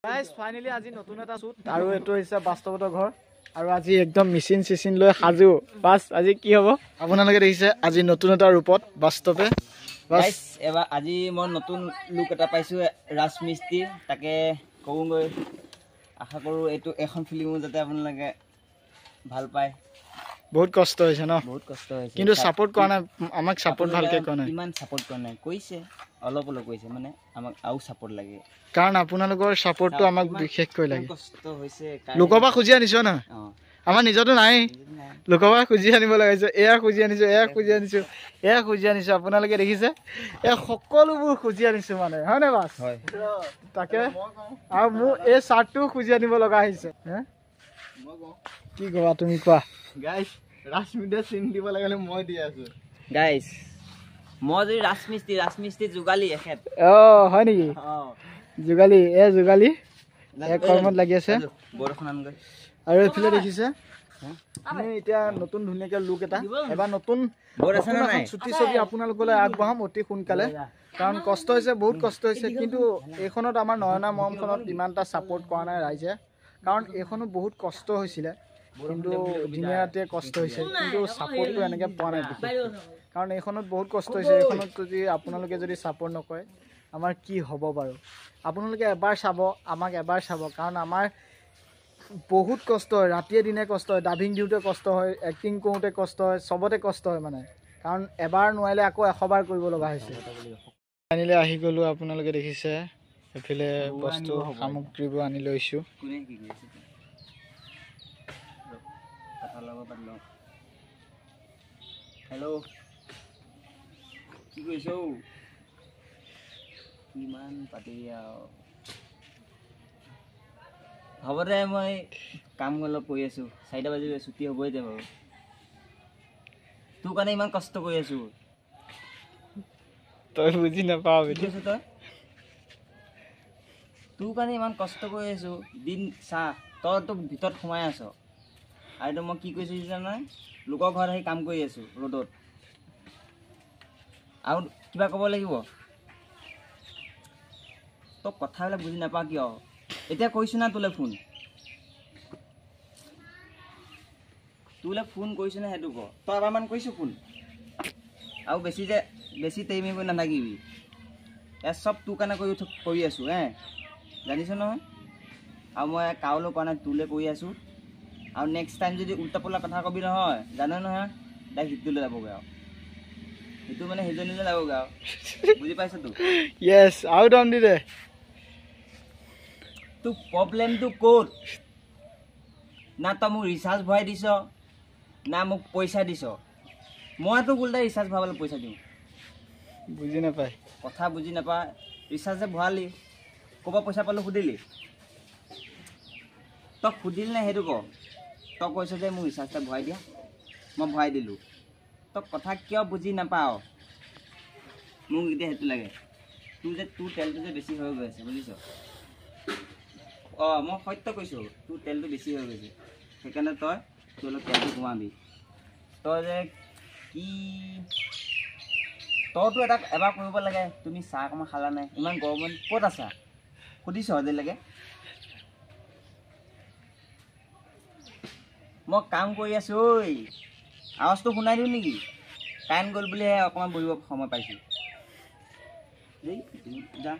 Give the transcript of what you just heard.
guys finally আজি নতুন এটা শুট আৰু এটো হৈছে বাস্তৱত ঘৰ আৰু আজি একদম মিছিন সিসিন লৈ হাজু বাস আজি কি হ'ব আপোনালোকে দেখিছে আজি নতুন এটা ৰূপত বাস্তৱে গাইস এবা আজি মই নতুন লুক এটা পাইছো ৰাজমিস্ত্ৰী তাকে কওঁগৈ আশা কৰো এটো এখন ফিল্মো যাতে আপোনালোকে ভাল পায় বহুত কষ্ট হৈছে ন বহুত কষ্ট হৈছে কিন্তু সাপোর্ট কৰা নাই আমাক সাপোৰ্ট ভালকে কৰা নাই ইমান সাপোৰ্ট কৰা নাই কৈছে অলপ অলপ কৈছে মানে আমাক আউ সাপোৰ্ট লাগে কাৰণ আপোনালোকৰ সাপোৰ্টটো আমাক বিশেষকৈ লাগে কষ্ট হৈছে লোকবা খুজি আনিছো না আমাৰ নিজটো নাই লোকবা খুজি আনিব লাগাইছে এয়া খুজি আনিছো এয়া খুজি আনিছো এয়া খুজি আনিছো আপোনালোকে দেখিছে এ সকলোবোৰ খুজি আনিছো মানে হয় না বাস হয় তাকে আৰু মু এই শাৰ্টটো খুজি আনিব লগা হৈছে হে কি কবা তুমি কোৱা গাইস ৰাজমিদা চিন দিব লাগলে মই দি আছো গাইস মই যদি ৰাজমিস্ত্ৰী যোগালি এখেত হয় নেকি যোগালি এ কৰ্মত লাগি আছে বৰখন আনগৈ আৰু এফালে দেখিছে আমি এতিয়া নতুন ধুনীয়াকে লুক এটা এবাৰ নতুন বৰ আছে না নাই ছুটি ছবি আপোনালোকলৈ আগবঢ়াম অতি সোনকালে কাৰণ কষ্ট হৈছে বহুত কষ্ট হৈছে কিন্তু এইখনত আমাৰ নয়না মৰমখনত ইমানটা সাপোৰ্ট কৰা নাই ৰাইজে কাৰণ এইখনো বহুত কষ্ট হৈছিল কিন্তু দিনেৰাতে কষ্ট হৈছে কিন্তু সাপোৰ্টটো এনেকে পোৱা নাই কাৰণ এইখনত বহুত কষ্ট হৈছে এইখনত যদি আপোনালোকে যদি সাপোৰ্ট নকৰে আমাৰ কি হ'ব বাৰু আপোনালোকে এবাৰ চাব আমাক এবাৰ চাব কাৰণ আমাৰ বহুত কষ্ট হয় ৰাতিয়ে দিনে কষ্ট হয় ডাবিং দিওঁতে কষ্ট হয় এক্টিং কৰোঁতে কষ্ট হয় সবতে কষ্ট হয় মানে কাৰণ এবাৰ নোৱাৰিলে আকৌ 100 বাৰ কৰিব লগা হৈছে ফাইনেলি আহি গলো আপোনালোকে দেখিছে এফালে বস্তু সামগ্ৰীবোৰ আনি লৈছো কোনে কি কৰিছে কথা লব পাৰলো হেল্ল' কি কৰিছো কিমান পাতি হ'ব দে মই কাম অলপ কৰি আছো 4টা বাজিলে ছুটি হ'বই দে বাৰু তোৰ কাৰণে ইমান কষ্ট কৰি আছো তই বুজি নাপাও বেটি তই তোৰ কাৰণে ইমান কষ্ট কৰি আছো দিন চা তই তো ভিতৰত সোমাই আছ আৰু মই কি কৈছো জানা লোকৰ ঘৰত আহি কাম কৰি আছো ৰ'দত আৰু কিবা ক'ব লাগিব তই কথাবিলাক বুজি নাপা কিয় এতিয়া কৈছো না তোলে ফোন কৰিছো না হেতু ক তই এবাৰমান কৈছো ফোন আৰু বেছি টাইমে কৰি নাথাকিবি এ সব তোৰ কাৰণে কৰি আছো জানিছ নহয় আৰু মই কাউলৈ কোৱা নাই তোলে কৰি আছো আৰু নেক্সট টাইম যদি উল্টা পোলা কথা কবি নহয় জানো নহয় তাই সিটোলৈ যাবগৈ আৰু সেইটো মানে সেইজনীলৈ যাবগৈ আৰু বুজি পাইছ তো ইয়েস আউট অন দি দে তো প্ৰব্লেমটো ক'ত না তই মোক ৰিচাৰ্জ ভৰাই দিছ না মোক পইচা দিছ মইতো উল্টাই ৰিচাৰ্জ ভৰাবলৈ পইচা দিওঁ বুজি নাপায় কথা বুজি নাপা ৰিচাৰ্জে ভৰালি ক'ব পইচা পালোঁ সুধিলি তই সুধিলি নে সেইটো ক তই কৈছ যে মোক ৰিচাৰ্জটা ভৰাই দিয়া মই ভৰাই দিলোঁ তই কথা কিয় বুজি নাপাৱ মোক এতিয়া সেইটো লাগে তোৰ তেলটো যে বেছি হৈ গৈ আছে বুজিছ মই সত্য কৈছোঁ তোৰ তেলটো বেছি হৈ গৈছে সেইকাৰণে তই অলপ তেলটো কমাবি তই যে কি তইতো এবাৰ কৰিব লাগে তুমি চাহ অকণমান খালা নাই ইমান গৰমত ক'ত আছা সুধিছ আজিলৈকে মই কাম কৰি আছো ঐ আৱাজটো শুনাই দিওঁ নেকি কাৰেণ্ট গ'ল বুলিহে অকণমান বহিব সময় পাইছোঁ দেই যা